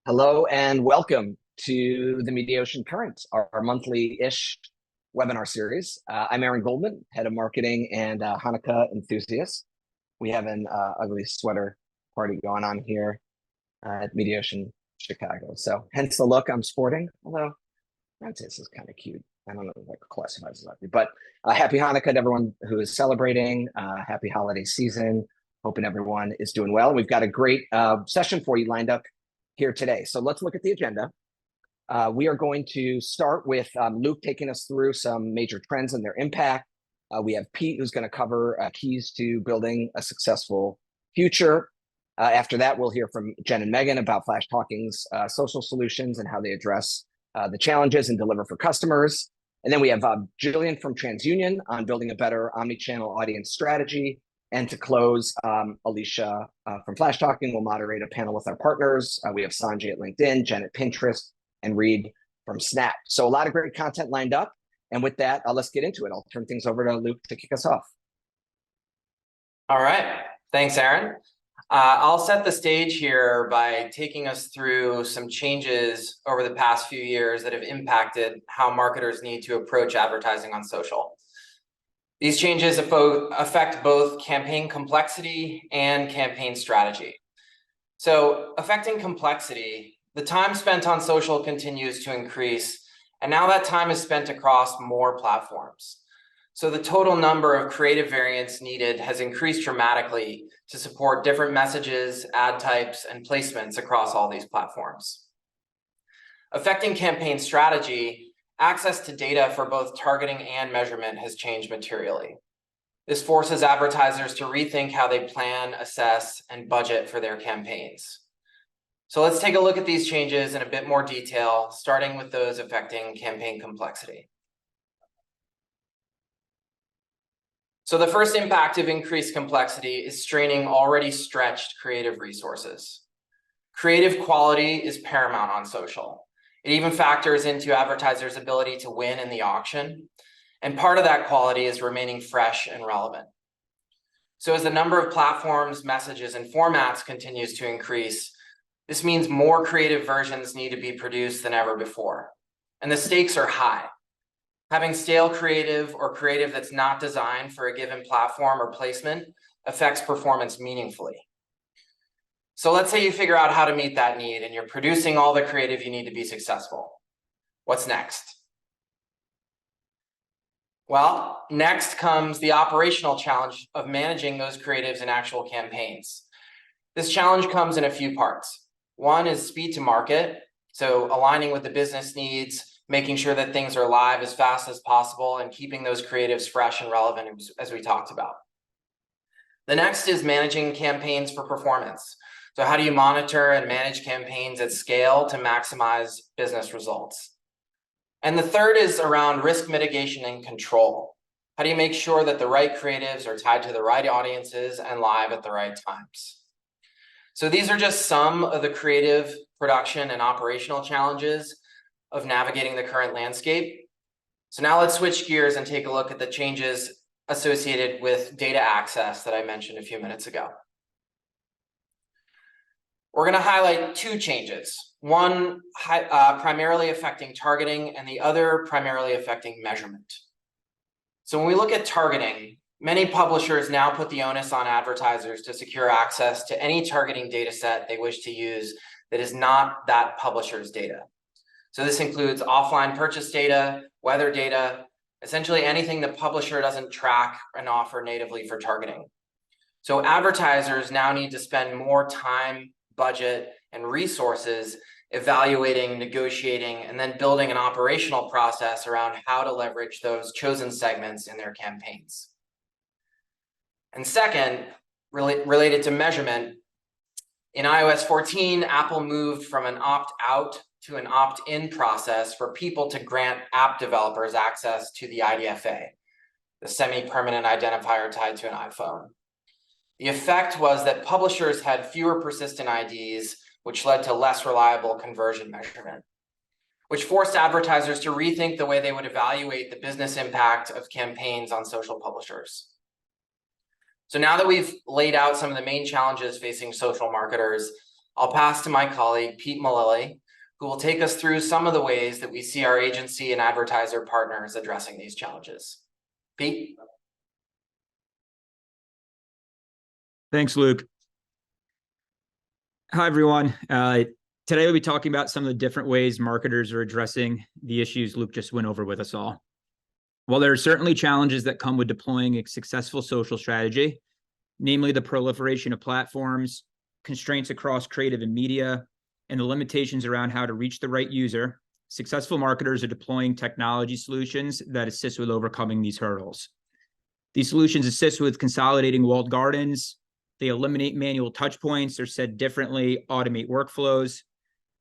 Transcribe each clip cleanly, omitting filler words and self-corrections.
Hello and welcome to the Mediaocean Current, our monthly-ish webinar series. I'm Aaron Goldman, head of marketing and Hanukkah enthusiast. We have an ugly sweater party going on here at Mediaocean Chicago. So hence the look I'm sporting, although I'd say this is kind of cute. I don't know if that classifies as ugly, but happy Hanukkah to everyone who is celebrating. Happy holiday season. Hoping everyone is doing well. We've got a great session for you lined up here today. So let's look at the agenda. We are going to start with Luke taking us through some major trends and their impact. We have Pete, who's going to cover keys to building a successful future. After that, we'll hear from Jen and Megan about Flashtalking's social solutions and how they address the challenges and deliver for customers. And then we have Jillian from TransUnion on building a better omnichannel audience strategy. And to close, Alicia from Flashtalking will moderate a panel with our partners. We have Sanjay at LinkedIn, Jen at Pinterest, and Reed from Snap. So a lot of great content lined up. And with that, let's get into it. I'll turn things over to Luke to kick us off. All right. Thanks, Aaron. I'll set the stage here by taking us through some changes over the past few years that have impacted how marketers need to approach advertising on social. These changes affect both campaign complexity and campaign strategy. So affecting complexity, the time spent on social continues to increase, and now that time is spent across more platforms. So the total number of creative variants needed has increased dramatically to support different messages, ad types, and placements across all these platforms. Affecting campaign strategy, access to data for both targeting and measurement has changed materially. This forces advertisers to rethink how they plan, assess, and budget for their campaigns. So let's take a look at these changes in a bit more detail, starting with those affecting campaign complexity. So the first impact of increased complexity is straining already stretched creative resources. Creative quality is paramount on social. It even factors into advertisers' ability to win in the auction. And part of that quality is remaining fresh and relevant. So as the number of platforms, messages, and formats continues to increase, this means more creative versions need to be produced than ever before. And the stakes are high. Having stale creative or creative that's not designed for a given platform or placement affects performance meaningfully. So let's say you figure out how to meet that need and you're producing all the creative you need to be successful. What's next? Well, next comes the operational challenge of managing those creatives in actual campaigns. This challenge comes in a few parts. One is speed to market, so aligning with the business needs, making sure that things are live as fast as possible, and keeping those creatives fresh and relevant, as we talked about. The next is managing campaigns for performance. So how do you monitor and manage campaigns at scale to maximize business results? And the third is around risk mitigation and control. How do you make sure that the right creatives are tied to the right audiences and live at the right times? So these are just some of the creative production and operational challenges of navigating the current landscape. So now let's switch gears and take a look at the changes associated with data access that I mentioned a few minutes ago. We're going to highlight two changes, one primarily affecting targeting and the other primarily affecting measurement. So when we look at targeting, many publishers now put the onus on advertisers to secure access to any targeting data set they wish to use that is not that publisher's data. So this includes offline purchase data, weather data, essentially anything the publisher doesn't track and offer natively for targeting. So advertisers now need to spend more time, budget, and resources evaluating, negotiating, and then building an operational process around how to leverage those chosen segments in their campaigns. And second, related to measurement, in iOS 14, Apple moved from an opt-out to an opt-in process for people to grant app developers access to the IDFA, the semi-permanent identifier tied to an iPhone. The effect was that publishers had fewer persistent IDs, which led to less reliable conversion measurement, which forced advertisers to rethink the way they would evaluate the business impact of campaigns on social publishers. So now that we've laid out some of the main challenges facing social marketers, I'll pass to my colleague, Pete Mullally, who will take us through some of the ways that we see our agency and advertiser partners addressing these challenges. Pete? Thanks, Luke. Hi, everyone. Today we'll be talking about some of the different ways marketers are addressing the issues Luke just went over with us all. While there are certainly challenges that come with deploying a successful social strategy, namely the proliferation of platforms, constraints across creative and media, and the limitations around how to reach the right user, successful marketers are deploying technology solutions that assist with overcoming these hurdles. These solutions assist with consolidating walled gardens. They eliminate manual touch points, or said differently, automate workflows.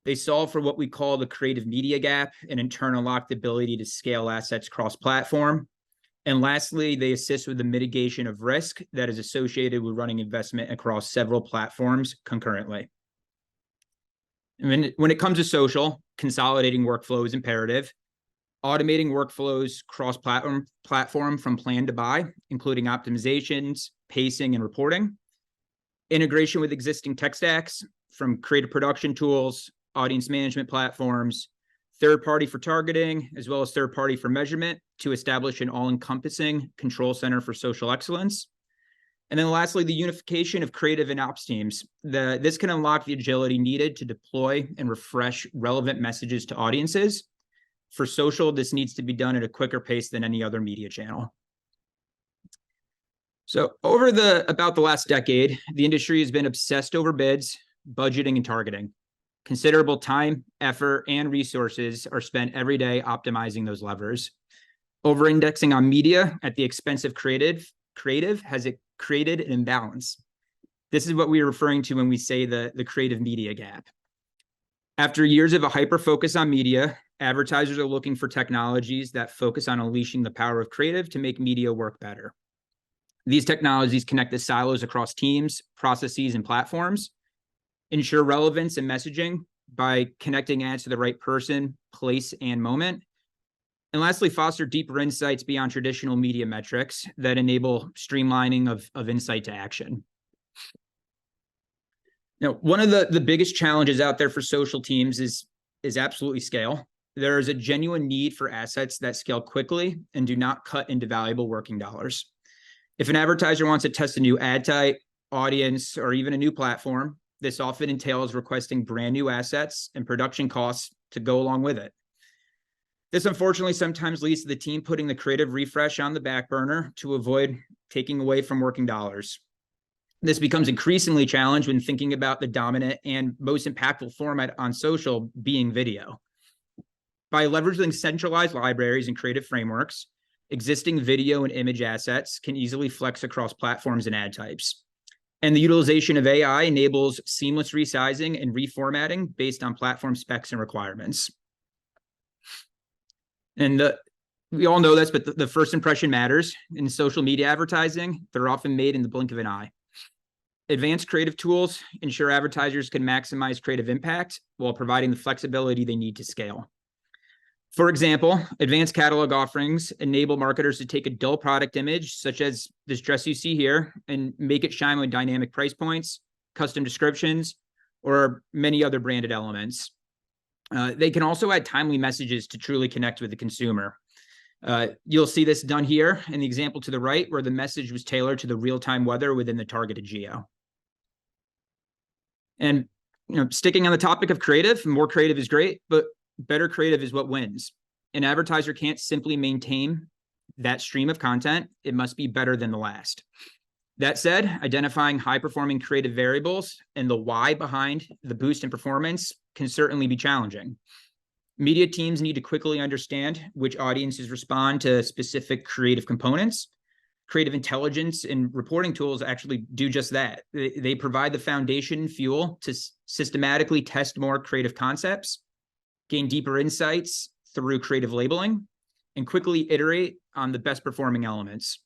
They solve for what we call the creative media gap and in turn unlock the ability to scale assets cross-platform. And lastly, they assist with the mitigation of risk that is associated with running investment across several platforms concurrently. And when it comes to social, consolidating workflow is imperative. Automating workflows cross-platform from plan to buy, including optimizations, pacing, and reporting. Integration with existing tech stacks, from creative production tools, audience management platforms, third-party for targeting, as well as third-party for measurement, to establish an all-encompassing control center for social excellence. And then lastly, the unification of creative and ops teams. This can unlock the agility needed to deploy and refresh relevant messages to audiences. For social, this needs to be done at a quicker pace than any other media channel. So over about the last decade, the industry has been obsessed over bids, budgeting, and targeting. Considerable time, effort, and resources are spent every day optimizing those levers. Over-indexing on media at the expense of creative has created an imbalance. This is what we are referring to when we say the creative media gap. After years of a hyper-focus on media, advertisers are looking for technologies that focus on unleashing the power of creative to make media work better. These technologies connect the silos across teams, processes, and platforms, ensure relevance and messaging by connecting ads to the right person, place, and moment. And lastly, foster deeper insights beyond traditional media metrics that enable streamlining of insight to action. Now, one of the biggest challenges out there for social teams is absolutely scale. There is a genuine need for assets that scale quickly and do not cut into valuable working dollars. If an advertiser wants to test a new ad type, audience, or even a new platform, this often entails requesting brand new assets and production costs to go along with it. This unfortunately sometimes leads to the team putting the creative refresh on the back burner to avoid taking away from working dollars. This becomes increasingly challenged when thinking about the dominant and most impactful format on social being video. By leveraging centralized libraries and creative frameworks, existing video and image assets can easily flex across platforms and ad types. And the utilization of AI enables seamless resizing and reformatting based on platform specs and requirements. And we all know this, but the first impression matters. In social media advertising, they're often made in the blink of an eye. Advanced creative tools ensure advertisers can maximize creative impact while providing the flexibility they need to scale. For example, advanced catalog offerings enable marketers to take a dull product image, such as this dress you see here, and make it shine with dynamic price points, custom descriptions, or many other branded elements. They can also add timely messages to truly connect with the consumer. You'll see this done here in the example to the right, where the message was tailored to the real-time weather within the targeted geo. And sticking on the topic of creative, more creative is great, but better creative is what wins. An advertiser can't simply maintain that stream of content. It must be better than the last. That said, identifying high-performing creative variables and the why behind the boost in performance can certainly be challenging. Media teams need to quickly understand which audiences respond to specific creative components. Creative intelligence and reporting tools actually do just that. They provide the foundation and fuel to systematically test more creative concepts, gain deeper insights through creative labeling, and quickly iterate on the best performing elements.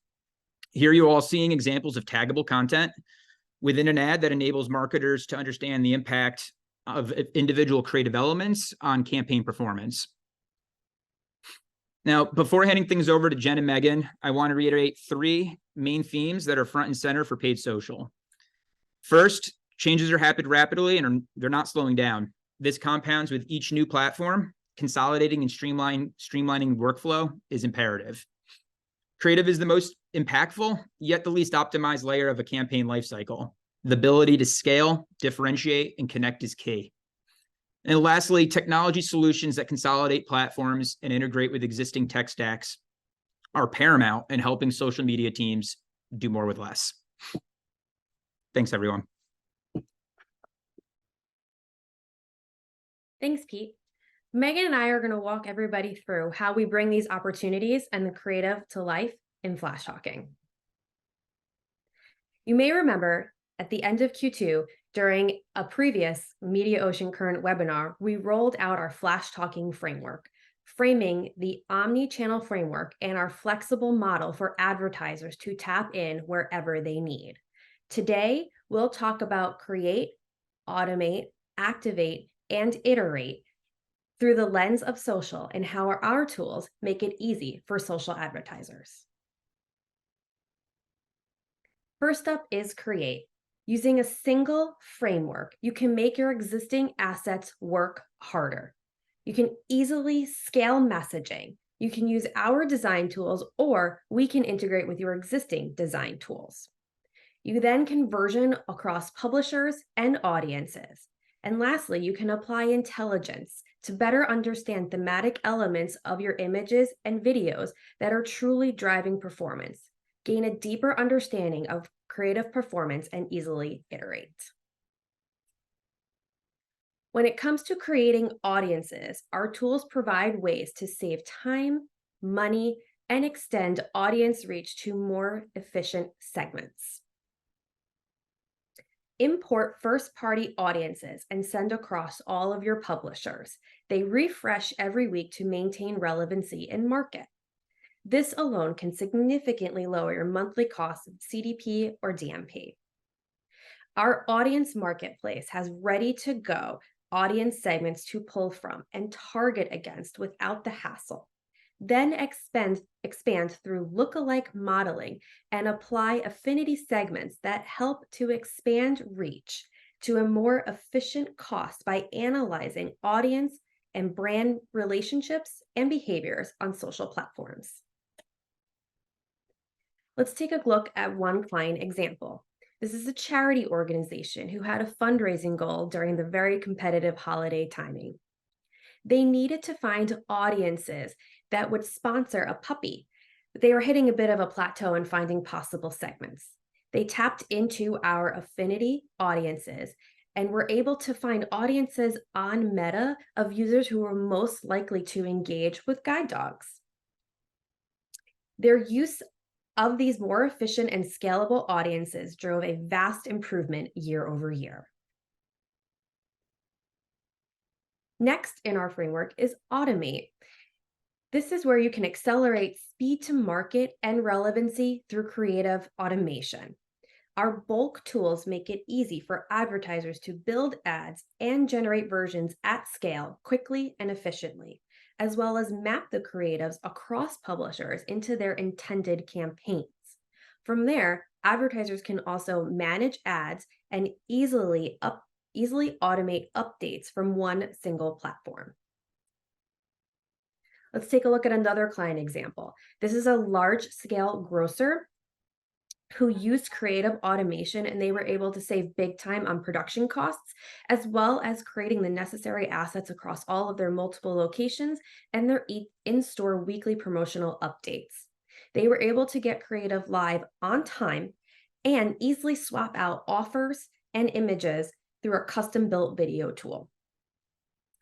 Here you're all seeing examples of taggable content within an ad that enables marketers to understand the impact of individual creative elements on campaign performance. Now, before handing things over to Jen and Megan, I want to reiterate three main themes that are front and center for paid social. First, Changes are happening rapidly and they're not slowing down. This compounds with each new platform. Consolidating and streamlining workflow is imperative. Creative is the most impactful, yet the least optimized layer of a campaign lifecycle. The ability to scale, differentiate, and connect is key. And lastly, technology solutions that consolidate platforms and integrate with existing tech stacks are paramount in helping social media teams do more with less. Thanks, everyone. Thanks, Pete. Megan and I are going to walk everybody through how we bring these opportunities and the creative to life in Flashtalking. You may remember at the end of Q2, during a previous Mediaocean Current webinar, we rolled out our Flashtalking framework, framing the Omnichannel framework and our flexible model for advertisers to tap in wherever they need. Today, we'll talk about create, automate, activate, and iterate through the lens of social and how our tools make it easy for social advertisers. First up is create. Using a single framework, you can make your existing assets work harder. You can easily scale messaging. You can use our design tools, or we can integrate with your existing design tools. You then can version across publishers and audiences. And lastly, you can apply intelligence to better understand thematic elements of your images and videos that are truly driving performance, gain a deeper understanding of creative performance, and easily iterate. When it comes to creating audiences, our tools provide ways to save time, money, and extend audience reach to more efficient segments. Import first-party audiences and send across all of your publishers. They refresh every week to maintain relevancy in market. This alone can significantly lower your monthly cost of CDP or DMP. Our audience marketplace has ready-to-go audience segments to pull from and target against without the hassle. Then expand through lookalike modeling and apply affinity segments that help to expand reach to a more efficient cost by analyzing audience and brand relationships and behaviors on social platforms. Let's take a look at one client example. This is a charity organization who had a fundraising goal during the very competitive holiday timing. They needed to find audiences that would sponsor a puppy. They were hitting a bit of a plateau in finding possible segments. They tapped into our affinity audiences and were able to find audiences on Meta of users who were most likely to engage with guide dogs. Their use of these more efficient and scalable audiences drove a vast improvement year over year. Next in our framework is automate. This is where you can accelerate speed to market and relevancy through creative automation. Our bulk tools make it easy for advertisers to build ads and generate versions at scale quickly and efficiently, as well as map the creatives across publishers into their intended campaigns. From there, advertisers can also manage ads and easily automate updates from one single platform. Let's take a look at another client example. This is a large-scale grocer who used creative automation, and they were able to save big time on production costs, as well as creating the necessary assets across all of their multiple locations and their in-store weekly promotional updates. They were able to get creative live on time and easily swap out offers and images through a custom-built video tool.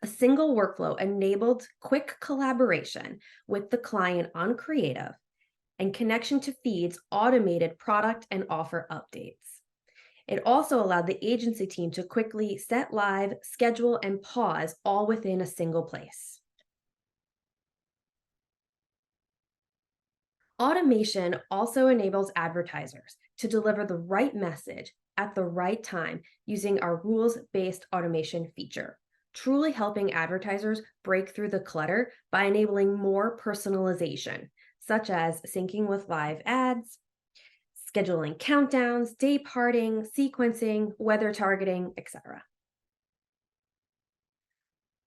A single workflow enabled quick collaboration with the client on creative and connection to feeds automated product and offer updates. It also allowed the agency team to quickly set live, schedule, and pause all within a single place. Automation also enables advertisers to deliver the right message at the right time using our rules-based automation feature, truly helping advertisers break through the clutter by enabling more personalization, such as syncing with live ads, scheduling countdowns, day parting, sequencing, weather targeting, etc.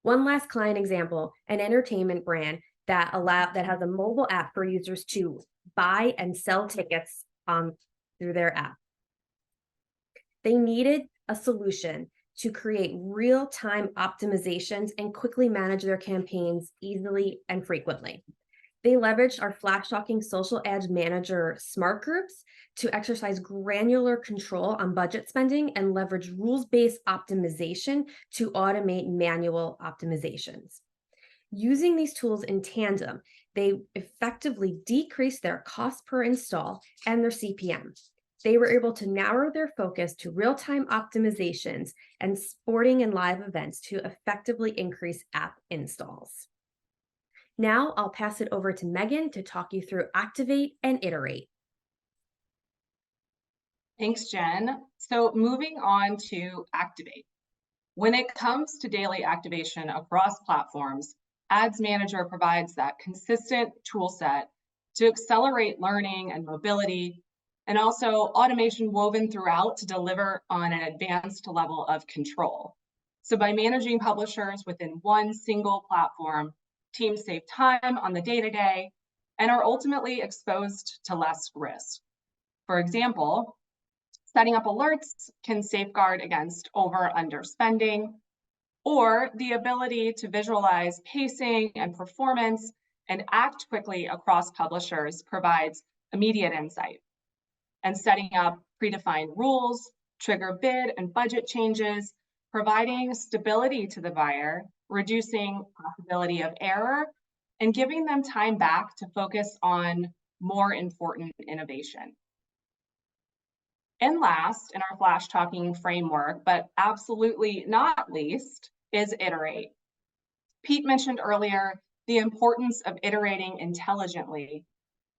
One last client example, an entertainment brand that has a mobile app for users to buy and sell tickets through their app. They needed a solution to create real-time optimizations and quickly manage their campaigns easily and frequently. They leveraged our Flashtalking Social Ads Manager smart groups to exercise granular control on budget spending and leverage rules-based optimization to automate manual optimizations. Using these tools in tandem, they effectively decreased their cost per install and their CPM. They were able to narrow their focus to real-time optimizations and sporting and live events to effectively increase app installs. Now I'll pass it over to Megan to talk you through Activate and Iterate. Thanks, Jen. So moving on to Activate. When it comes to daily activation across platforms, Ads Manager provides that consistent tool set to accelerate learning and mobility, and also automation woven throughout to deliver on an advanced level of control. So by managing publishers within one single platform, teams save time on the day-to-day and are ultimately exposed to less risk. For example, setting up alerts can safeguard against over/under spending, or the ability to visualize pacing and performance and act quickly across publishers provides immediate insight. And setting up predefined rules, trigger bid and budget changes, providing stability to the buyer, reducing possibility of error, and giving them time back to focus on more important innovation. And last in our Flashtalking framework, but absolutely not least, is Iterate. Pete mentioned earlier the importance of iterating intelligently.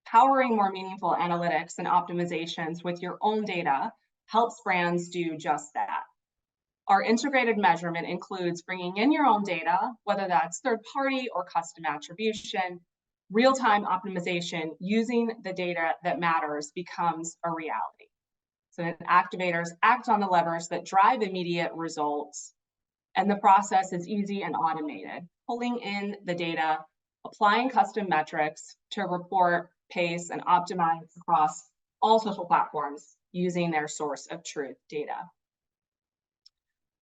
Powering more meaningful analytics and optimizations with your own data helps brands do just that. Our integrated measurement includes bringing in your own data, whether that's third-party or custom attribution. Real-time optimization using the data that matters becomes a reality. So that activators act on the levers that drive immediate results, and the process is easy and automated, pulling in the data, applying custom metrics to report, pace, and optimize across all social platforms using their source of truth data.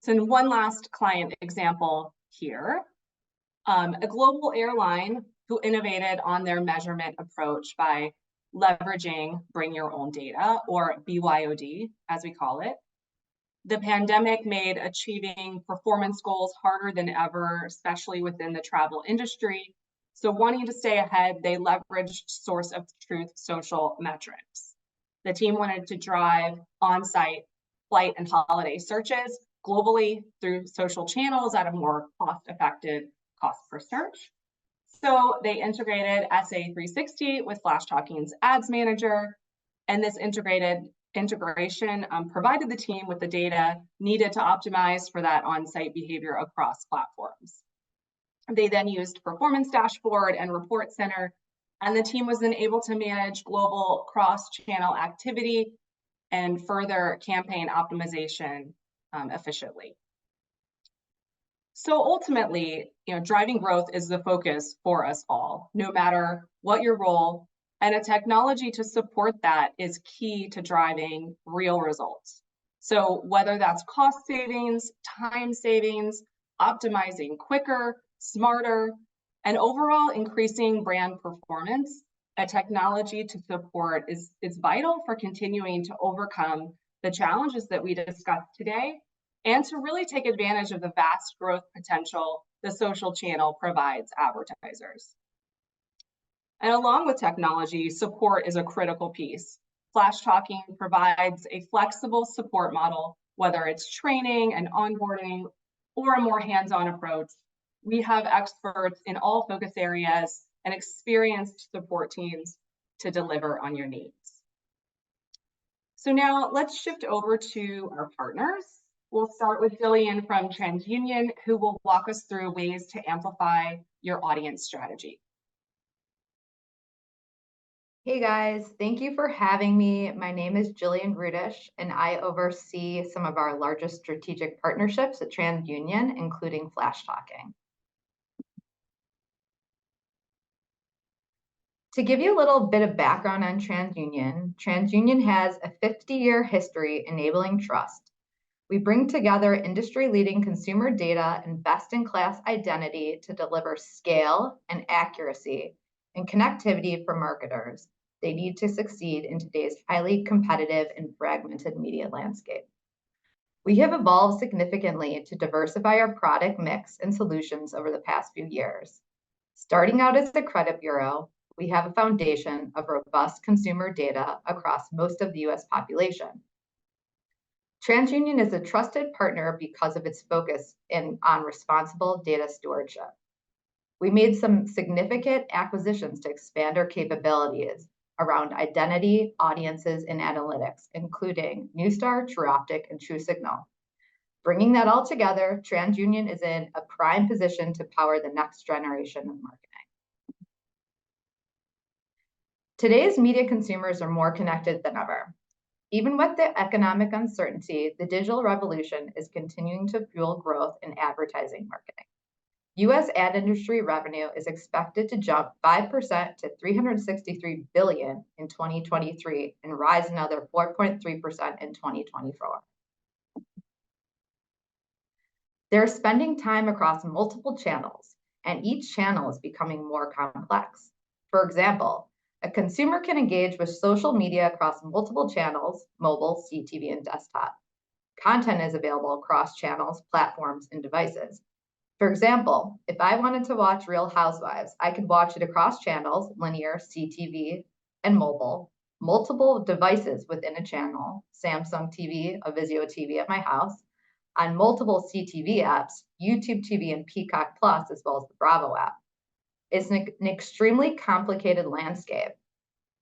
So in one last client example here, a global airline who innovated on their measurement approach by leveraging Bring Your Own Data, or BYOD, as we call it. The pandemic made achieving performance goals harder than ever, especially within the travel industry. So wanting to stay ahead, they leveraged source of truth social metrics. The team wanted to drive on-site flight and holiday searches globally through social channels at a more cost-effective cost per search. So they integrated SA360 with Flashtalking's Ads Manager, and this integration provided the team with the data needed to optimize for that on-site behavior across platforms. They then used Performance Dashboard and Report Center, and the team was then able to manage global cross-channel activity and further campaign optimization efficiently. So ultimately, driving growth is the focus for us all, no matter what your role, and a technology to support that is key to driving real results. So whether that's cost savings, time savings, optimizing quicker, smarter, and overall increasing brand performance, a technology to support is vital for continuing to overcome the challenges that we discussed today and to really take advantage of the vast growth potential the social channel provides advertisers. And along with technology, support is a critical piece. Flashtalking provides a flexible support model, whether it's training and onboarding or a more hands-on approach. We have experts in all focus areas and experienced support teams to deliver on your needs. So now let's shift over to our partners. We'll start with Jillian from TransUnion, who will walk us through ways to amplify your audience strategy. Hey guys, thank you for having me. My name is Jillian Rudish, and I oversee some of our largest strategic partnerships at TransUnion, including Flashtalking. To give you a little bit of background on TransUnion, TransUnion has a 50-year history enabling trust. We bring together industry-leading consumer data and best-in-class identity to deliver scale and accuracy and connectivity for marketers they need to succeed in today's highly competitive and fragmented media landscape. We have evolved significantly to diversify our product mix and solutions over the past few years. Starting out as a credit bureau, we have a foundation of robust consumer data across most of the US population. TransUnion is a trusted partner because of its focus on responsible data stewardship. We made some significant acquisitions to expand our capabilities around identity, audiences, and analytics, including Newstar, TrueOptic, and TrueSignal. Bringing that all together, TransUnion is in a prime position to power the next generation of marketing. Today's media consumers are more connected than ever. Even with the economic uncertainty, the digital revolution is continuing to fuel growth in advertising marketing. US ad industry revenue is expected to jump 5% to $363 billion in 2023 and rise another 4.3% in 2024. They're spending time across multiple channels, and each channel is becoming more complex. For example, a consumer can engage with social media across multiple channels, mobile, CTV, and desktop. Content is available across channels, platforms, and devices. For example, if I wanted to watch Real Housewives, I could watch it across channels, linear, CTV, and mobile, multiple devices within a channel, Samsung TV, a Vizio TV at my house, on multiple CTV apps, YouTube TV and Peacock Plus, as well as the Bravo app. It's an extremely complicated landscape.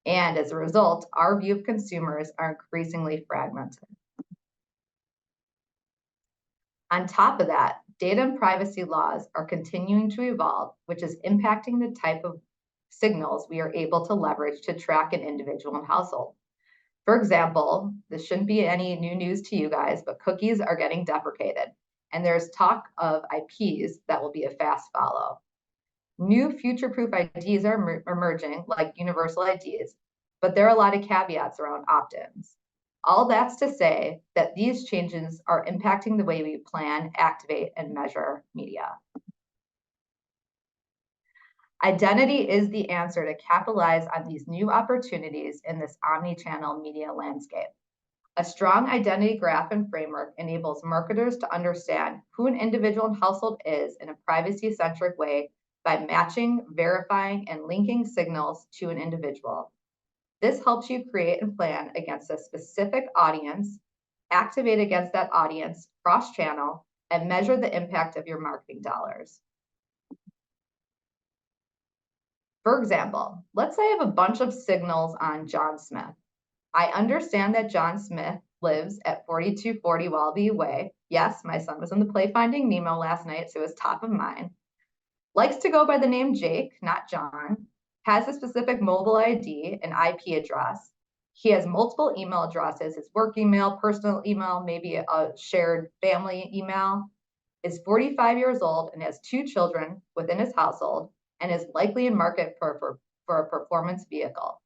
And as a result, our view of consumers are increasingly fragmented. On top of that, data and privacy laws are continuing to evolve, which is impacting the type of signals we are able to leverage to track an individual and household. For example, this shouldn't be any new news to you guys, but cookies are getting deprecated, and there's talk of IPs that will be a fast follow. New future-proof IDs are emerging, like universal IDs, but there are a lot of caveats around opt-ins. All that's to say that these changes are impacting the way we plan, activate, and measure media. Identity is the answer to capitalize on these new opportunities in this omni-channel media landscape. A strong identity graph and framework enables marketers to understand who an individual and household is in a privacy-centric way by matching, verifying, and linking signals to an individual. This helps you create and plan against a specific audience, activate against that audience cross-channel, and measure the impact of your marketing dollars. For example, let's say I have a bunch of signals on John Smith. I understand that John Smith lives at 4240 Wallaby Way. Yes, my son was in the play Finding Nemo last night, so it was top of mind. Likes to go by the name Jake, not John. Has a specific mobile ID and IP address. He has multiple email addresses, his work email, personal email, maybe a shared family email. Is 45 years old and has 2 children within his household and is likely in market for a performance vehicle.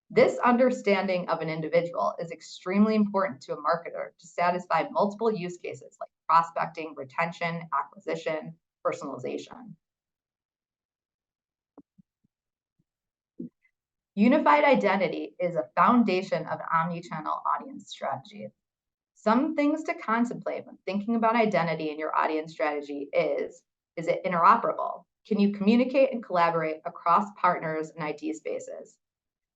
This understanding of an individual is extremely important to a marketer to satisfy multiple use cases like prospecting, retention, acquisition, personalization. Unified identity is a foundation of omnichannel audience strategy. Some things to contemplate when thinking about identity in your audience strategy is it interoperable? Can you communicate and collaborate across partners and ID spaces?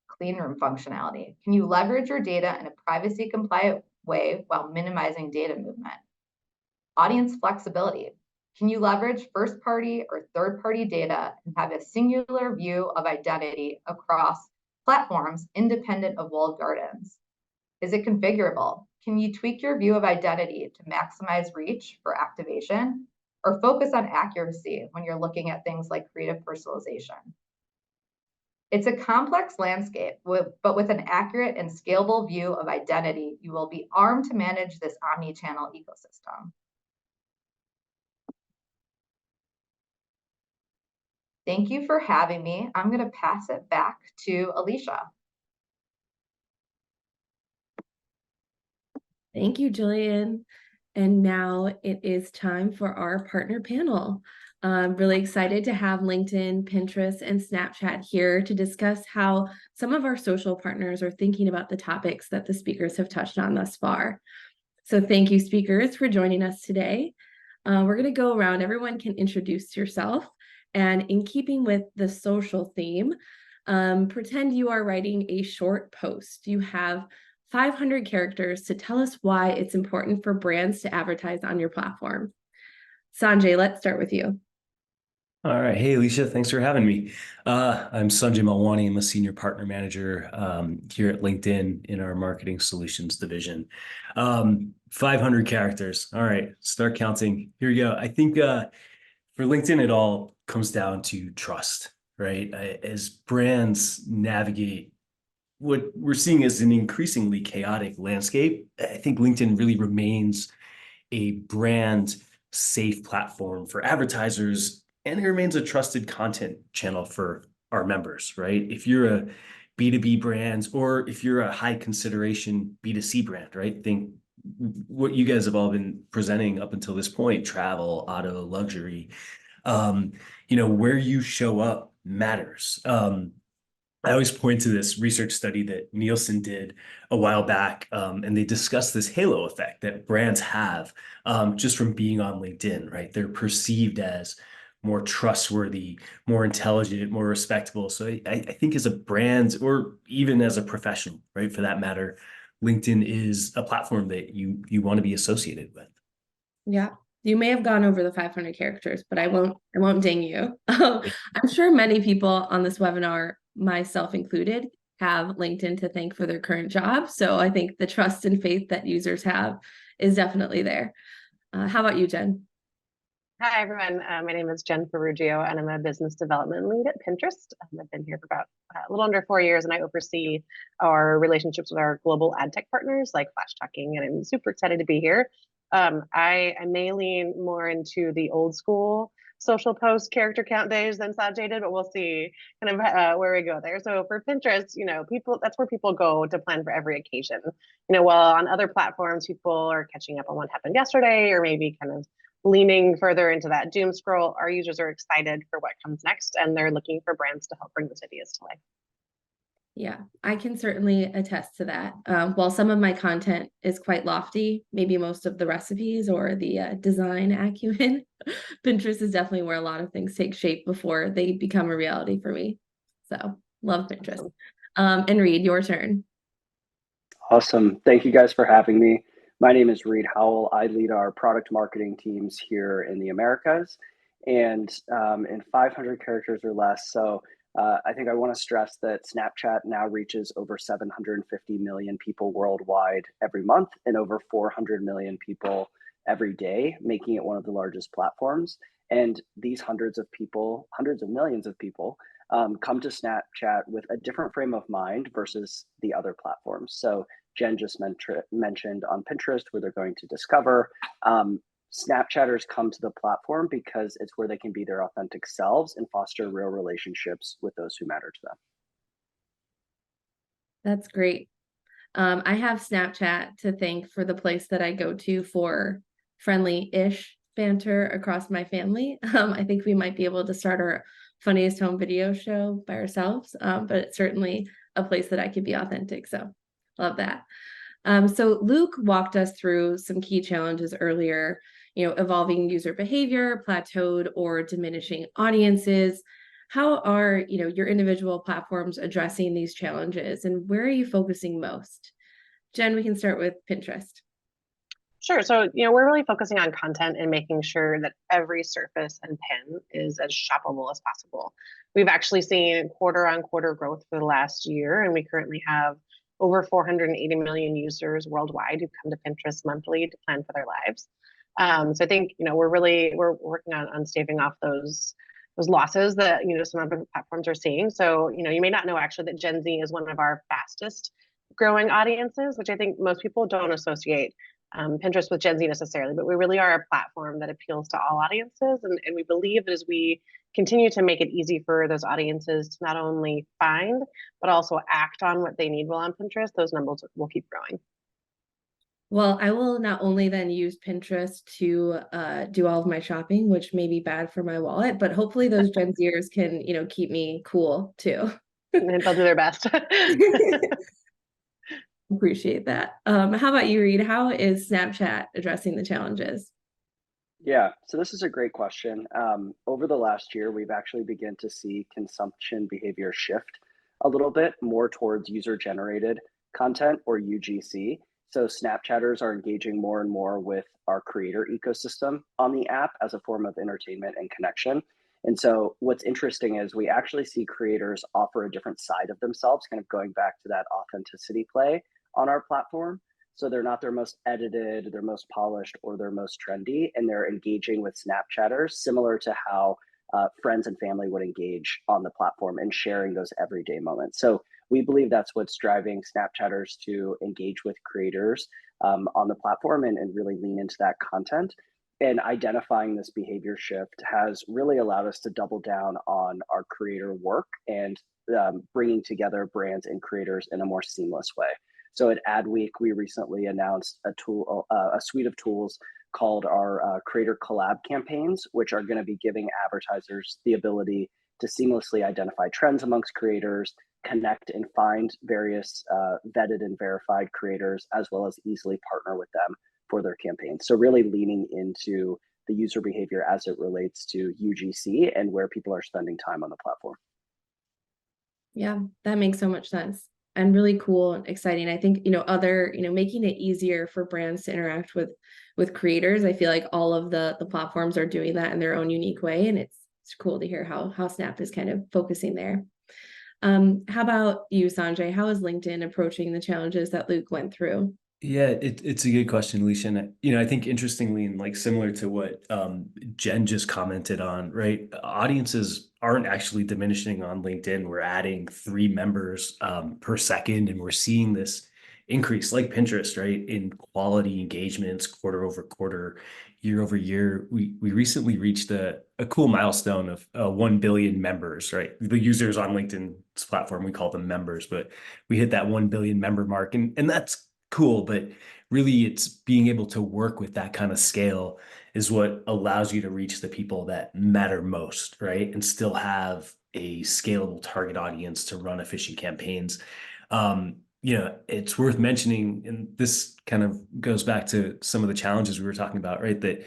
Clean room functionality. Can you leverage your data in a privacy compliant way while minimizing data movement? Audience flexibility. Can you leverage first party or third party data and have a singular view of identity across platforms independent of walled gardens? Is it configurable? Can you tweak your view of identity to maximize reach for activation or focus on accuracy when you're looking at things like creative personalization? It's a complex landscape, but with an accurate and scalable view of identity, you will be armed to manage this omni-channel ecosystem. Thank you for having me. I'm going to pass it back to Alicia. Thank you, Jillian. And now it is time for our partner panel. I'm really excited to have LinkedIn, Pinterest, and Snapchat here to discuss how some of our social partners are thinking about the topics that the speakers have touched on thus far. So thank you, speakers, for joining us today. We're going to go around. Everyone can introduce yourself. And in keeping with the social theme, pretend you are writing a short post. You have 500 characters to tell us why it's important for brands to advertise on your platform. Sanjay, let's start with you. All right. Hey, Alicia, thanks for having me. I'm Sanjay Malwani. I'm a senior partner manager here at LinkedIn in our marketing solutions division. 500 characters. All right, start counting. Here we go. I think for LinkedIn, it all comes down to trust, right? As brands navigate what we're seeing as an increasingly chaotic landscape, I think LinkedIn really remains a brand safe platform for advertisers, and it remains a trusted content channel for our members, right? If you're a B2B brand or if you're a high consideration B2C brand, right? Think what you guys have all been presenting up until this point, travel, auto, luxury, where you show up matters. I always point to this research study that Nielsen did a while back, and they discussed this halo effect that brands have just from being on LinkedIn, right? They're perceived as more trustworthy, more intelligent, more respectable. So I think as a brand or even as a professional, right, for that matter, LinkedIn is a platform that you want to be associated with. Yeah, you may have gone over the 500 characters, but I won't ding you. I'm sure many people on this webinar, myself included, have LinkedIn to thank for their current job. So I think the trust and faith that users have is definitely there. How about you, Jen? Hi, everyone. My name is Jen Ferrugio, and I'm a business development lead at Pinterest. I've been here for about a little under 4 years, and I oversee our relationships with our global ad tech partners like Flashtalking, and I'm super excited to be here. I may lean more into the old school social post character count days than Sanjay did, but we'll see kind of where we go there. So for Pinterest, that's where people go to plan for every occasion. While on other platforms, people are catching up on what happened yesterday, or maybe kind of leaning further into that doom scroll, our users are excited for what comes next, and they're looking for brands to help bring those ideas to life. Yeah, I can certainly attest to that. While some of my content is quite lofty, maybe most of the recipes or the design acumen, Pinterest is definitely where a lot of things take shape before they become a reality for me. So love Pinterest. And Reed, your turn. Awesome. Thank you guys for having me. My name is Reed Howell. I lead our product marketing teams here in the Americas, and in 500 characters or less. So I think I want to stress that Snapchat now reaches over 750 million people worldwide every month and over 400 million people every day, making it one of the largest platforms. And these hundreds of millions of people come to Snapchat with a different frame of mind versus the other platforms. So Jen just mentioned on Pinterest where they're going to discover. Snapchatters come to the platform because it's where they can be their authentic selves and foster real relationships with those who matter to them. That's great. I have Snapchat to thank for the place that I go to for friendly-ish banter across my family. I think we might be able to start our funniest home video show by ourselves, but it's certainly a place that I could be authentic. So love that. So Luke walked us through some key challenges earlier, evolving user behavior, plateaued or diminishing audiences. How are, your individual platforms addressing these challenges, and where are you focusing most? Jen, we can start with Pinterest. Sure. So, we're really focusing on content and making sure that every surface and pin is as shoppable as possible. We've actually seen quarter-on-quarter growth for the last year, and we currently have over 480 million users worldwide who come to Pinterest monthly to plan for their lives. So I think, we're working on staving off those losses that, some other platforms are seeing. So, you may not know actually that Gen Z is one of our fastest growing audiences, which I think most people don't associate Pinterest with Gen Z necessarily, but we really are a platform that appeals to all audiences. And we believe that as we continue to make it easy for those audiences to not only find, but also act on what they need while on Pinterest, those numbers will keep growing. Well, I will not only then use Pinterest to do all of my shopping, which may be bad for my wallet, but hopefully those Gen Zers can, keep me cool too. And they'll do their best. Appreciate that. How about you, Reed? How is Snapchat addressing the challenges? Yeah, so this is a great question. Over the last year, we've actually begun to see consumption behavior shift a little bit more towards user-generated content, or UGC. So Snapchatters are engaging more and more with our creator ecosystem on the app as a form of entertainment and connection. And so what's interesting is we actually see creators offer a different side of themselves, kind of going back to that authenticity play on our platform. So they're not their most edited, their most polished, or their most trendy, and they're engaging with Snapchatters similar to how friends and family would engage on the platform and sharing those everyday moments. So we believe that's what's driving Snapchatters to engage with creators on the platform and really lean into that content. And identifying this behavior shift has really allowed us to double down on our creator work and bringing together brands and creators in a more seamless way. So at Adweek, we recently announced a suite of tools called our Creator Collab campaigns, which are going to be giving advertisers the ability to seamlessly identify trends amongst creators, connect and find various vetted and verified creators, as well as easily partner with them for their campaigns. So really leaning into the user behavior as it relates to UGC and where people are spending time on the platform. Yeah, that makes so much sense. And really cool and exciting. I think, making it easier for brands to interact with creators. I feel like all of the platforms are doing that in their own unique way. And it's cool to hear how Snap is kind of focusing there. How about you, Sanjay? How is LinkedIn approaching the challenges that Luke went through? Yeah, it's a good question, Alicia. And, I think interestingly, and like similar to what Jen just commented on, right? Audiences aren't actually diminishing on LinkedIn. We're adding 3 members per second, and we're seeing this increase, like Pinterest, right? In quality engagements, quarter over quarter, year over year. We recently reached a cool milestone of 1 billion members, right? The users on LinkedIn's platform, we call them members, but we hit that 1 billion member mark, and that's cool, but really it's being able to work with that kind of scale is what allows you to reach the people that matter most, right? And still have a scalable target audience to run efficient campaigns. It's worth mentioning, and this kind of goes back to some of the challenges we were talking about, right? That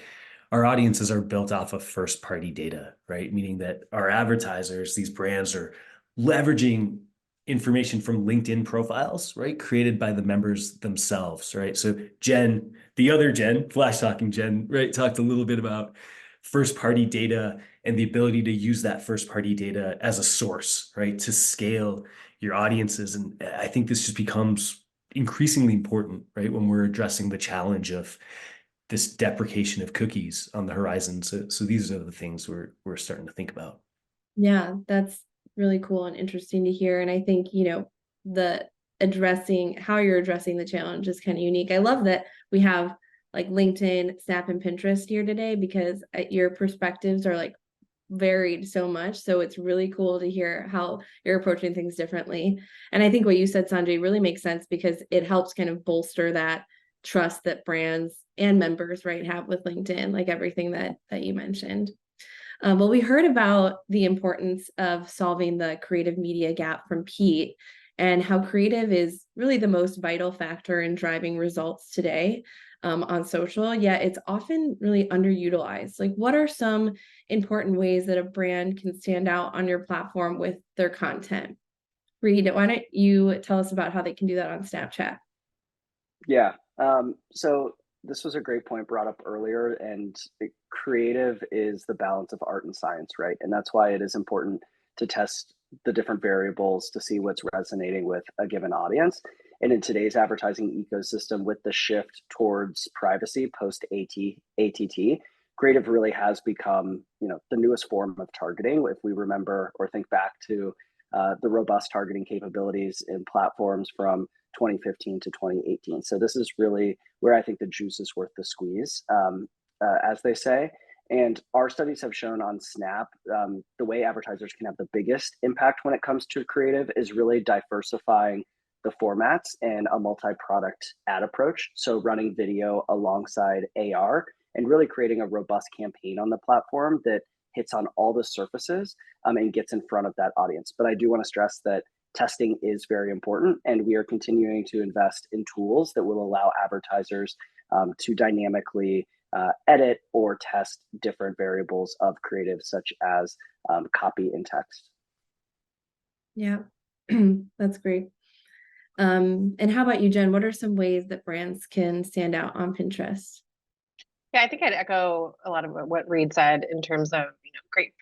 our audiences are built off of first party data, right? Meaning that our advertisers, these brands, are leveraging information from LinkedIn profiles, right? Created by the members themselves, right? So Jen, the other Jen, Flashtalking Jen, right? Talked a little bit about first party data and the ability to use that first party data as a source, right? To scale your audiences. And I think this just becomes increasingly important, right? When we're addressing the challenge of this deprecation of cookies on the horizon. So these are the things we're starting to think about. Yeah, that's really cool and interesting to hear. And I think, how you're addressing the challenge is kind of unique. I love that we have like LinkedIn, Snap, and Pinterest here today, because your perspectives are like varied so much. So it's really cool to hear how you're approaching things differently. And I think what you said, Sanjay, really makes sense, because it helps kind of bolster that trust that brands and members, right, have with LinkedIn, like everything that you mentioned. Well, we heard about the importance of solving the creative media gap from Pete, and how creative is really the most vital factor in driving results today on social, yet it's often really underutilized. Like, what are some important ways that a brand can stand out on your platform with their content? Reed, why don't you tell us about how they can do that on Snapchat? Yeah, so this was a great point brought up earlier, and creative is the balance of art and science, right? And that's why it is important to test the different variables to see what's resonating with a given audience. And in today's advertising ecosystem, with the shift towards privacy post ATT, creative really has become, the newest form of targeting. If we remember or think back to the robust targeting capabilities in platforms from 2015 to 2018. So this is really where I think the juice is worth the squeeze, as they say. And our studies have shown on Snap, the way advertisers can have the biggest impact when it comes to creative is really diversifying the formats and a multi-product ad approach. So running video alongside AR and really creating a robust campaign on the platform that hits on all the surfaces and gets in front of that audience. But I do want to stress that testing is very important, and we are continuing to invest in tools that will allow advertisers to dynamically edit or test different variables of creative, such as copy and text. Yeah, that's great. And how about you, Jen? What are some ways that brands can stand out on Pinterest? Yeah, I think I'd echo a lot of what Reed said in terms of great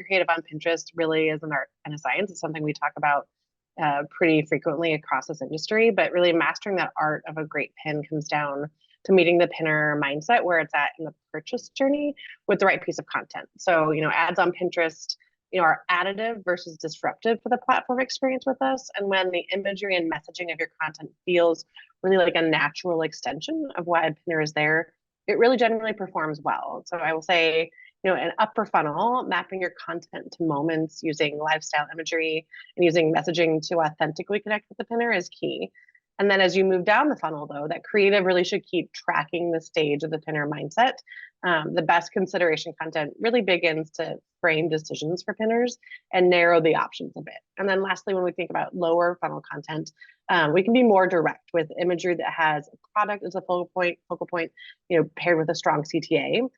creative on Pinterest really is an art and a science. It's something we talk about pretty frequently across this industry, but really mastering that art of a great pin comes down to meeting the pinner mindset where it's at in the purchase journey with the right piece of content. So, ads on Pinterest, are additive versus disruptive for the platform experience with us. And when the imagery and messaging of your content feels really like a natural extension of why a pinner is there, it really generally performs well. So I will say, an upper funnel, mapping your content to moments using lifestyle imagery and using messaging to authentically connect with the pinner is key. And then as you move down the funnel, though, that creative really should keep tracking the stage of the pinner mindset. The best consideration content really begins to frame decisions for pinners and narrow the options a bit. And then lastly, when we think about lower funnel content, we can be more direct with imagery that has a product as a focal point, paired with a strong CTA.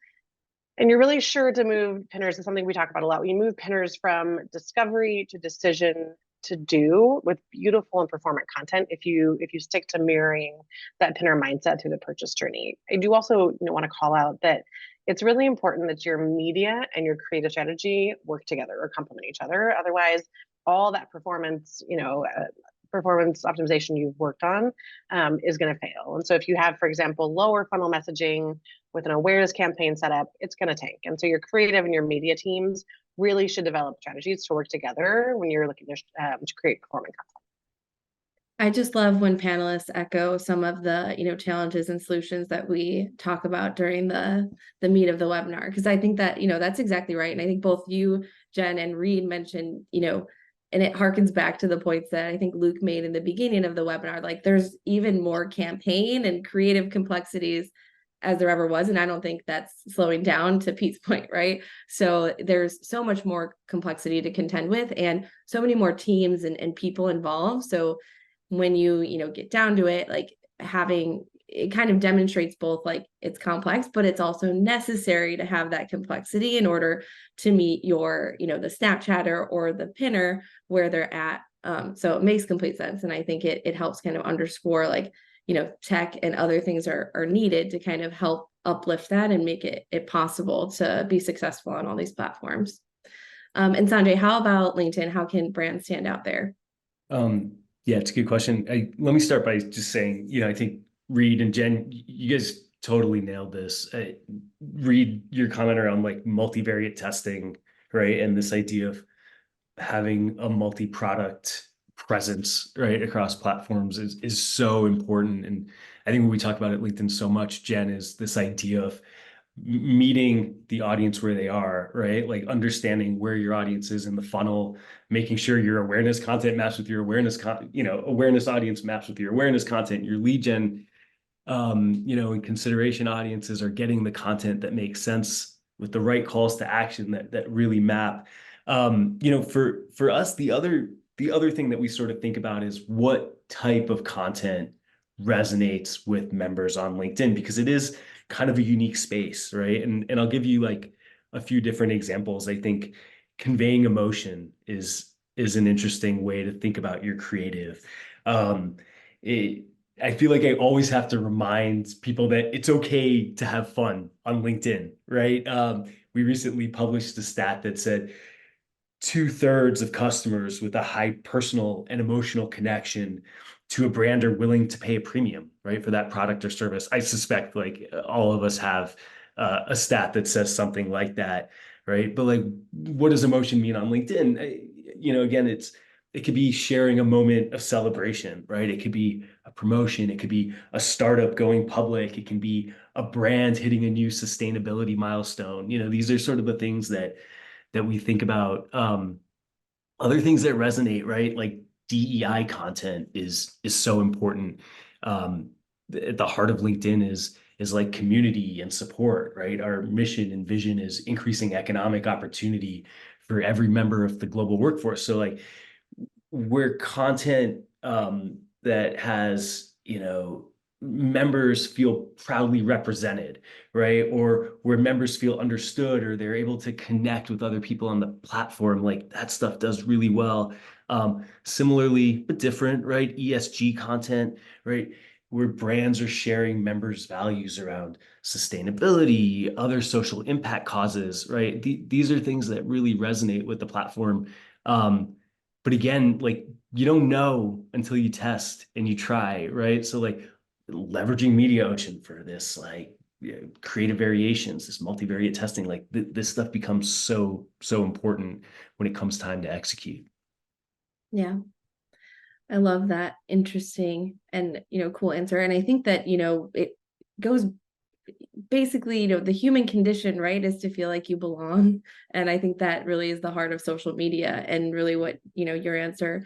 And you're really sure to move pinners is something we talk about a lot. We move pinners from discovery to decision to do with beautiful and performant content if you stick to mirroring that pinner mindset through the purchase journey. I do also want to call out that it's really important that your media and your creative strategy work together or complement each other. Otherwise, all that performance optimization you've worked on is going to fail. And so if you have, for example, lower funnel messaging with an awareness campaign set up, it's going to tank. And so your creative and your media teams really should develop strategies to work together when you're looking to create performing content. I just love when panelists echo some of the, challenges and solutions that we talk about during the meat of the webinar, because I think that, that's exactly right. And I think both you, Jen, and Reed mentioned, and it harkens back to the points that I think Luke made in the beginning of the webinar, like there's even more campaign and creative complexities as there ever was. And I don't think that's slowing down, to Pete's point, right? So there's so much more complexity to contend with and so many more teams and people involved. So when you get down to it, like having, it kind of demonstrates both like it's complex, but it's also necessary to have that complexity in order to meet your, the Snapchatter or the pinner where they're at. So it makes complete sense. And I think it helps kind of underscore like, tech and other things are needed to kind of help uplift that and make it possible to be successful on all these platforms. And Sanjay, how about LinkedIn? How can brands stand out there? Yeah, it's a good question. Let me start by just saying, I think Reed and Jen, you guys totally nailed this. Reed, your comment around like multivariate testing, right? And this idea of having a multi-product presence, right, across platforms is so important. And I think when we talk about it LinkedIn so much, Jen, is this idea of meeting the audience where they are, right? Like understanding where your audience is in the funnel, making sure your awareness content maps with your awareness audience maps with your awareness content, your lead gen, and consideration audiences are getting the content that makes sense with the right calls to action that really map. For us, the other thing that we sort of think about is what type of content resonates with members on LinkedIn, because it is kind of a unique space, right? And I'll give you like a few different examples. I think conveying emotion is an interesting way to think about your creative. I feel like I always have to remind people that it's okay to have fun on LinkedIn, right? We recently published a stat that said 2/3 of customers with a high personal and emotional connection to a brand are willing to pay a premium, right, for that product or service. I suspect like all of us have a stat that says something like that, right? But like, what does emotion mean on LinkedIn? Again, it could be sharing a moment of celebration, right? It could be a promotion. It could be a startup going public. It can be a brand hitting a new sustainability milestone. These are sort of the things that we think about. Other things that resonate, right? Like DEI content is so important. At the heart of LinkedIn is like community and support, right? Our mission and vision is increasing economic opportunity for every member of the global workforce. So like, where content that has, members feel proudly represented, right? Or where members feel understood, or they're able to connect with other people on the platform, like that stuff does really well. Similarly, but different, right? ESG content, right? Where brands are sharing members' values around sustainability, other social impact causes, right? These are things that really resonate with the platform. But again, like, you don't know until you test and you try, right? So like, leveraging Mediaocean for this, like, creative variations, this multivariate testing, like this stuff becomes so important when it comes time to execute. Yeah. I love that. Interesting and, cool answer. And I think that, it goes basically, the human condition, right, is to feel like you belong. And I think that really is the heart of social media, and really what, your answer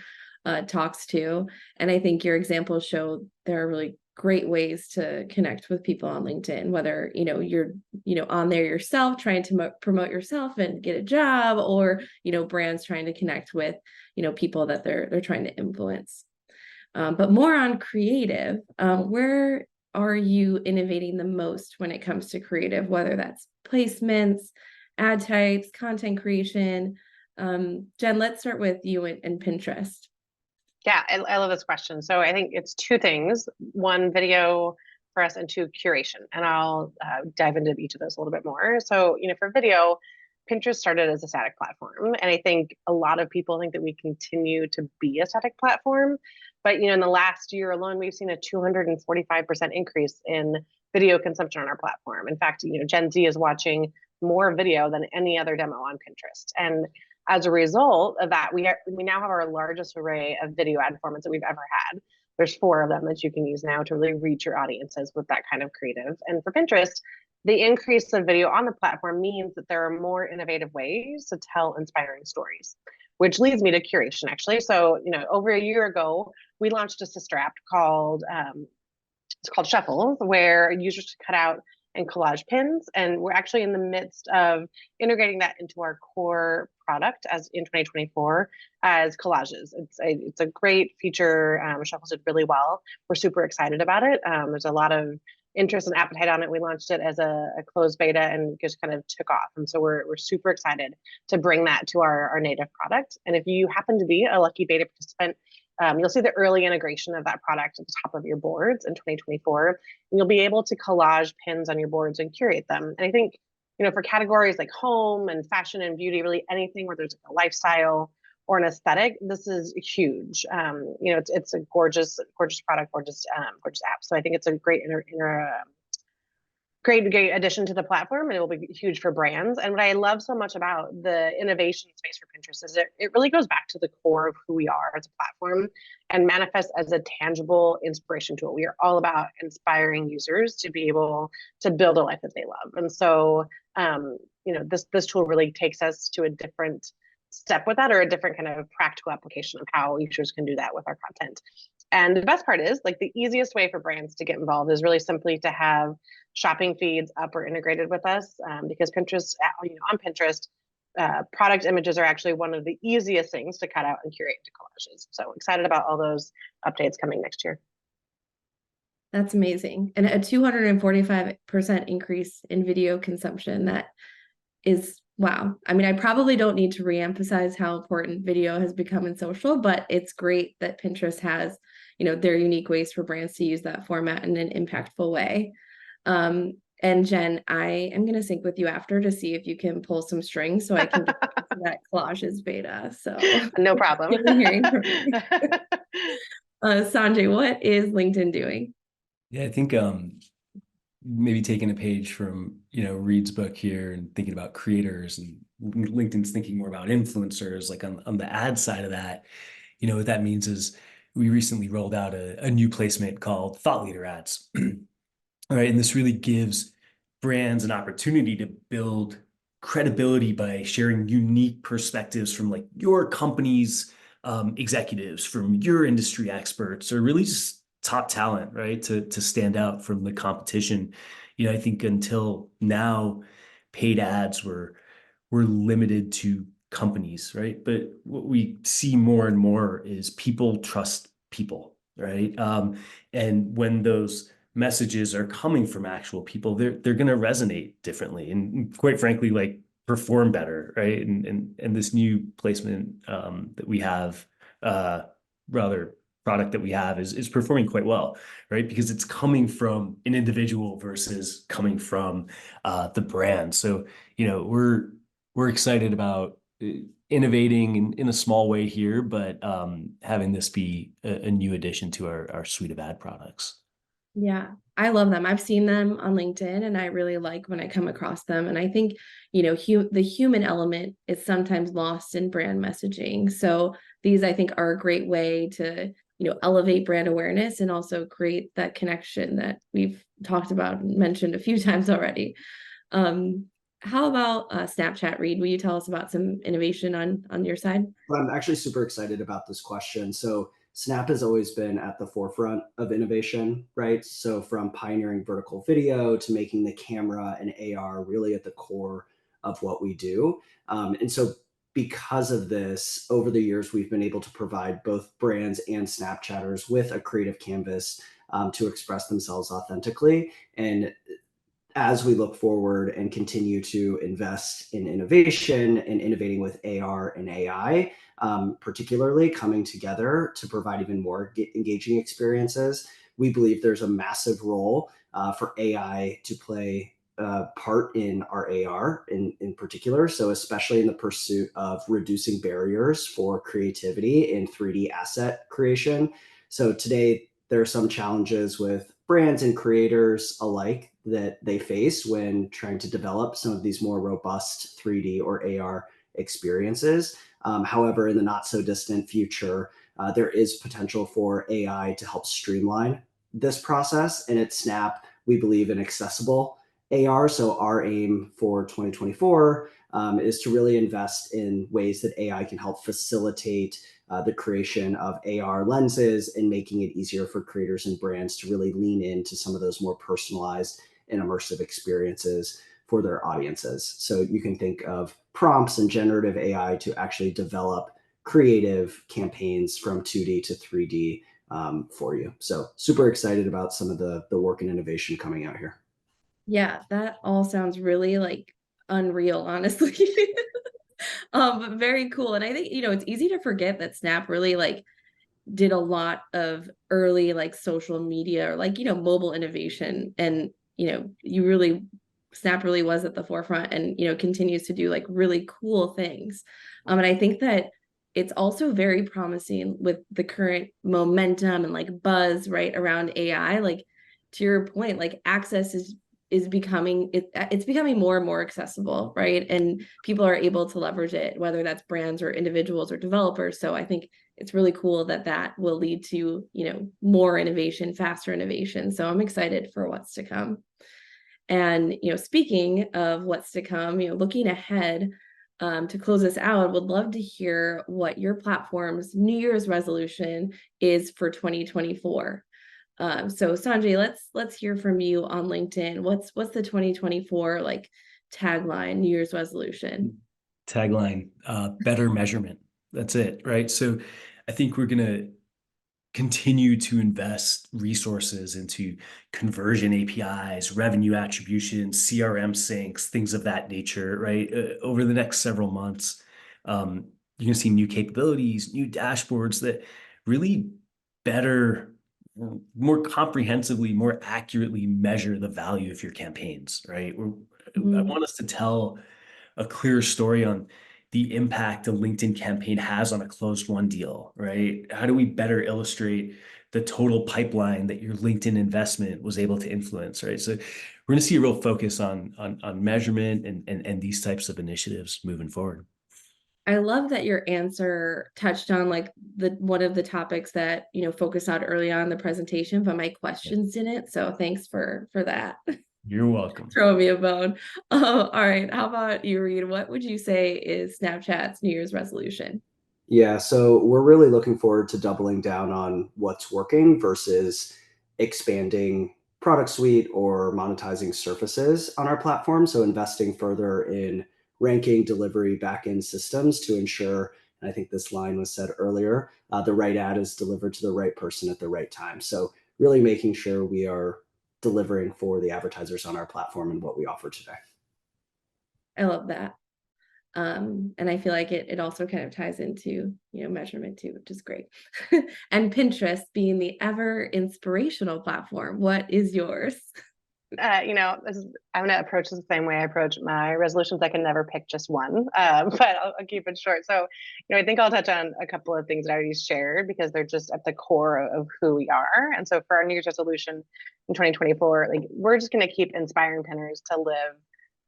talks to. And I think your examples show there are really great ways to connect with people on LinkedIn, whether, you're, on there yourself trying to promote yourself and get a job, or, brands trying to connect with, people that they're trying to influence. But more on creative, where are you innovating the most when it comes to creative, whether that's placements, ad types, content creation? Jen, let's start with you and Pinterest. Yeah, I love this question. So I think it's two things: one, video for us, and two, curation. And I'll dive into each of those a little bit more. So, for video, Pinterest started as a static platform. And I think a lot of people think that we continue to be a static platform. But, in the last year alone, we've seen a 245% increase in video consumption on our platform. In fact, Gen Z is watching more video than any other demo on Pinterest. And as a result of that, we now have our largest array of video ad formats that we've ever had. There's 4 of them that you can use now to really reach your audiences with that kind of creative. And for Pinterest, the increase of video on the platform means that there are more innovative ways to tell inspiring stories, which leads me to curation, actually. So, over a year ago, we launched a sister app called Shuffle, where users could cut out and collage pins. And we're actually in the midst of integrating that into our core product as in 2024 as collages. It's a great feature. Shuffle did really well. We're super excited about it. There's a lot of interest and appetite on it. We launched it as a closed beta and just kind of took off. And so we're super excited to bring that to our native product. And if you happen to be a lucky beta participant, you'll see the early integration of that product at the top of your boards in 2024. And you'll be able to collage pins on your boards and curate them. And I think, for categories like home and fashion and beauty, really anything where there's a lifestyle or an aesthetic, this is huge. It's a gorgeous product, gorgeous app. So I think it's a great great addition to the platform, and it will be huge for brands. And what I love so much about the innovation space for Pinterest is it really goes back to the core of who we are as a platform and manifests as a tangible inspiration tool. We are all about inspiring users to be able to build a life that they love. And so, this tool really takes us to a different step with that, or a different kind of practical application of how users can do that with our content. And the best part is, like, the easiest way for brands to get involved is really simply to have shopping feeds up or integrated with us, because Pinterest, on Pinterest, product images are actually one of the easiest things to cut out and curate into collages. So excited about all those updates coming next year. That's amazing. And a 245% increase in video consumption. That is wow. I mean, I probably don't need to reemphasize how important video has become in social, but it's great that Pinterest has, their unique ways for brands to use that format in an impactful way. And Jen, I am going to sync with you after to see if you can pull some strings so I can get to that collages beta. So no problem. Hearing from you. Sanjay, what is LinkedIn doing? Yeah, I think maybe taking a page from, Reed's book here and thinking about creators, and LinkedIn's thinking more about influencers, like on the ad side of that, what that means is we recently rolled out a new placement called Thought Leader Ads. All right. And this really gives brands an opportunity to build credibility by sharing unique perspectives from like your company's executives, from your industry experts, or really just top talent, right? To stand out from the competition. I think until now, paid ads were limited to companies, right? But what we see more and more is people trust people, right? And when those messages are coming from actual people, they're going to resonate differently, and quite frankly, like perform better, right? And this new placement that we have, rather product that we have is performing quite well, right? Because it's coming from an individual versus coming from the brand. So we're excited about innovating in a small way here, but having this be a new addition to our suite of ad products. Yeah, I love them. I've seen them on LinkedIn and I really like when I come across them. And I think, the human element is sometimes lost in brand messaging. So these, I think, are a great way to, elevate brand awareness and also create that connection that we've talked about and mentioned a few times already. How about Snapchat, Reed? Will you tell us about some innovation on your side? Well, I'm actually super excited about this question. So Snap has always been at the forefront of innovation, right? So from pioneering vertical video to making the camera and AR really at the core of what we do. And so because of this, over the years, we've been able to provide both brands and Snapchatters with a creative canvas to express themselves authentically. And as we look forward and continue to invest in innovation and innovating with AR and AI, particularly coming together to provide even more engaging experiences, we believe there's a massive role for AI to play a part in our AR in particular. So especially in the pursuit of reducing barriers for creativity in 3D asset creation. So today, there are some challenges with brands and creators alike that they face when trying to develop some of these more robust 3D or AR experiences. However, in the not so distant future, there is potential for AI to help streamline this process. And at Snap, we believe in accessible AR. So our aim for 2024 is to really invest in ways that AI can help facilitate the creation of AR lenses and making it easier for creators and brands to really lean into some of those more personalized and immersive experiences for their audiences. So you can think of prompts and generative AI to actually develop creative campaigns from 2D to 3D for you. So super excited about some of the work and innovation coming out here. Yeah, that all sounds really like unreal, honestly. But very cool. And I think, it's easy to forget that Snap really like did a lot of early like social media or like, mobile innovation. And, Snap really was at the forefront and, continues to do like really cool things. And I think that it's also very promising with the current momentum and like buzz right around AI. Like to your point, like access is becoming it's becoming more and more accessible, right? And people are able to leverage it, whether that's brands or individuals or developers. So I think it's really cool that will lead to, more innovation, faster innovation. So I'm excited for what's to come. And, speaking of what's to come, looking ahead, to close this out, would love to hear what your platform's New Year's resolution is for 2024. So Sanjay, let's hear from you on LinkedIn. What's the 2024 like tagline, New Year's resolution? Tagline, better measurement. That's it, right? So I think we're going to continue to invest resources into conversion APIs, revenue attribution, CRM syncs, things of that nature, right? Over the next several months, you're going to see new capabilities, new dashboards that really better, more comprehensively, more accurately measure the value of your campaigns, right? I want us to tell a clear story on the impact a LinkedIn campaign has on a closed won deal, right? How do we better illustrate the total pipeline that your LinkedIn investment was able to influence, right? So we're going to see a real focus on measurement and these types of initiatives moving forward. I love that your answer touched on like one of the topics that, focused on early on in the presentation, but my questions didn't. So thanks for that. You're welcome. Throw me a bone. Oh, all right. How about you, Reed? What would you say is Snapchat's New Year's resolution? Yeah, so we're really looking forward to doubling down on what's working versus expanding product suite or monetizing surfaces on our platform. So investing further in ranking, delivery, backend systems to ensure, and I think this line was said earlier, the right ad is delivered to the right person at the right time. So really making sure we are delivering for the advertisers on our platform and what we offer today. I love that. And I feel like it also kind of ties into, measurement too, which is great. And Pinterest being the ever inspirational platform, what is yours? I'm going to approach this the same way I approach my resolutions. I can never pick just one, but I'll keep it short. So, I think I'll touch on a couple of things that I already shared because they're just at the core of who we are. And so for our New Year's resolution in 2024, we're just going to keep inspiring pinners to live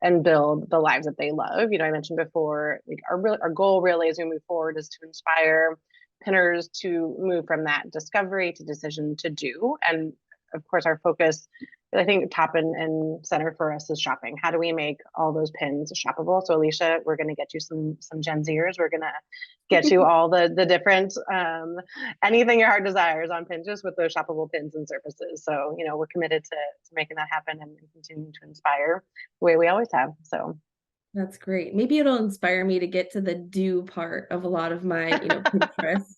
and build the lives that they love. I mentioned before, our goal really as we move forward is to inspire pinners to move from that discovery to decision to do. And of course, our focus, I think top and center for us is shopping. How do we make all those pins shoppable? So Alicia, we're going to get you some Gen Zers. We're going to get you all the different, anything your heart desires on Pinterest with those shoppable pins and surfaces. So, we're committed to making that happen and continuing to inspire the way we always have. So that's great. Maybe it'll inspire me to get to the do part of a lot of my, Pinterest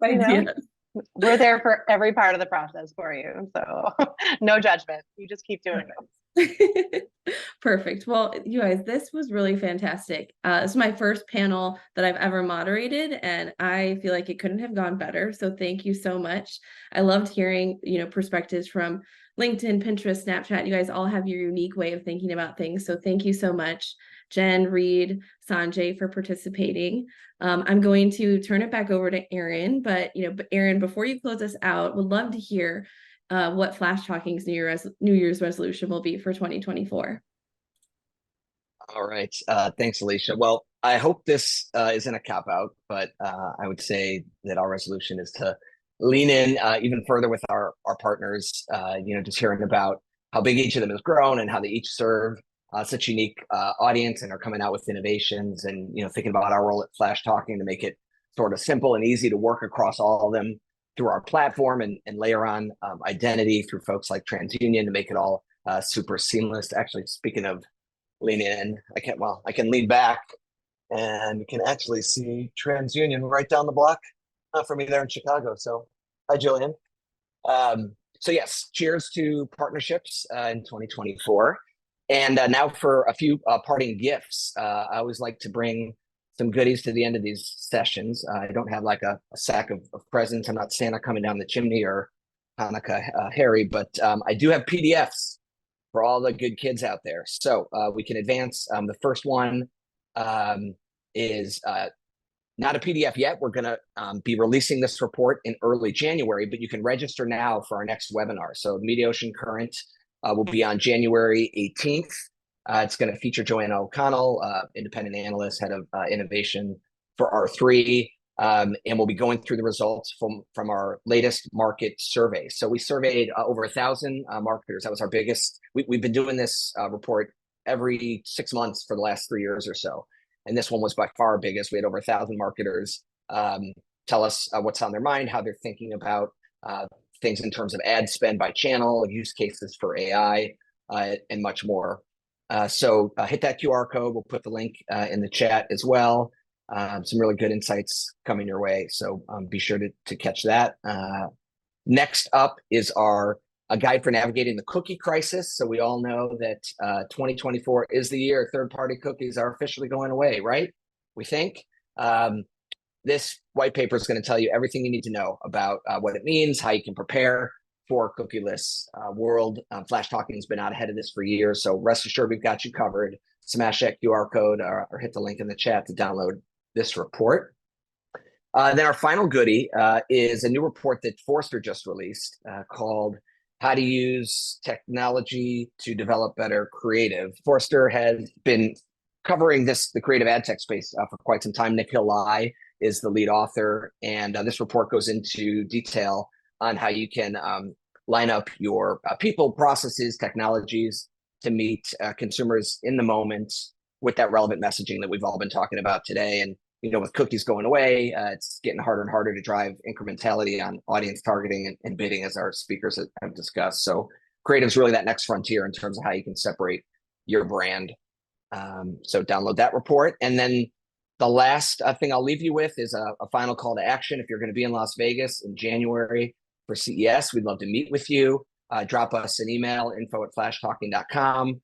ideas. We're there for every part of the process for you. So no judgment. You just keep doing it. Perfect. Well, you guys, this was really fantastic. This is my first panel that I've ever moderated, and I feel like it couldn't have gone better. So thank you so much. I loved hearing, perspectives from LinkedIn, Pinterest, Snapchat. You guys all have your unique way of thinking about things. So thank you so much, Jen, Reed, Sanjay, for participating. I'm going to turn it back over to Aaron, but Aaron, before you close us out, would love to hear what Flashtalking's New Year's resolution will be for 2024. All right. Thanks, Alicia. Well, I hope this isn't a cop out, but I would say that our resolution is to lean in even further with our partners, just hearing about how big each of them has grown and how they each serve such unique audience and are coming out with innovations and, thinking about our role at Flashtalking to make it sort of simple and easy to work across all of them through our platform and layer on identity through folks like TransUnion to make it all super seamless. Actually, speaking of lean in, I can lean back and you can actually see TransUnion right down the block from me there in Chicago. So hi, Jillian. So yes, cheers to partnerships in 2024. And now for a few parting gifts. I always like to bring some goodies to the end of these sessions. I don't have like a sack of presents. I'm not Santa coming down the chimney or Hanukkah Harry, but I do have PDFs for all the good kids out there. So we can advance. The first one is not a PDF yet. We're going to be releasing this report in early January, but you can register now for our next webinar. So Mediaocean Current will be on January 18th. It's going to feature Joanna O'Connell, independent analyst, head of innovation for R3. And we'll be going through the results from our latest market survey. So we surveyed over 1,000 marketers. That was our biggest. We've been doing this report every 6 months for the last 3 years or so. And this one was by far our biggest. We had over 1,000 marketers tell us what's on their mind, how they're thinking about things in terms of ad spend by channel, use cases for AI, and much more. So hit that QR code. We'll put the link in the chat as well. Some really good insights coming your way. So be sure to catch that. Next up is a guide for navigating the cookie crisis. So we all know that 2024 is the year third-party cookies are officially going away, right? We think. This white paper is going to tell you everything you need to know about what it means, how you can prepare for a cookieless world. Flashtalking has been out ahead of this for years, so rest assured we've got you covered. Smash that QR code or hit the link in the chat to download this report. Then our final goodie is a new report that Forrester just released called How to Use Technology to Develop Better Creative. Forrester has been covering the creative ad tech space for quite some time. Nick Hillai is the lead author, and this report goes into detail on how you can line up your people, processes, technologies to meet consumers in the moment with that relevant messaging that we've all been talking about today. And with cookies going away, it's getting harder and harder to drive incrementality on audience targeting and bidding, as our speakers have discussed. So creative is really that next frontier in terms of how you can separate your brand. So download that report. And then the last thing I'll leave you with is a final call to action. If you're going to be in Las Vegas in January for CES, we'd love to meet with you. Drop us an email, info@flashtalking.com.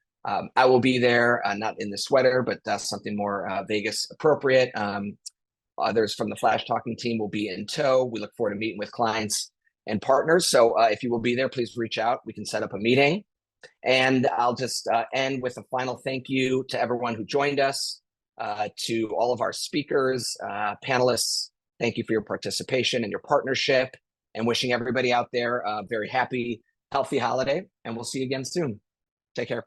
I will be there, not in the sweater, but something more Vegas appropriate. Others from the Flash Talking team will be in tow. We look forward to meeting with clients and partners. So if you will be there, please reach out. We can set up a meeting. And I'll just end with a final thank you to everyone who joined us, to all of our speakers, panelists. Thank you for your participation and your partnership, and wishing everybody out there a very happy, healthy holiday. And we'll see you again soon. Take care.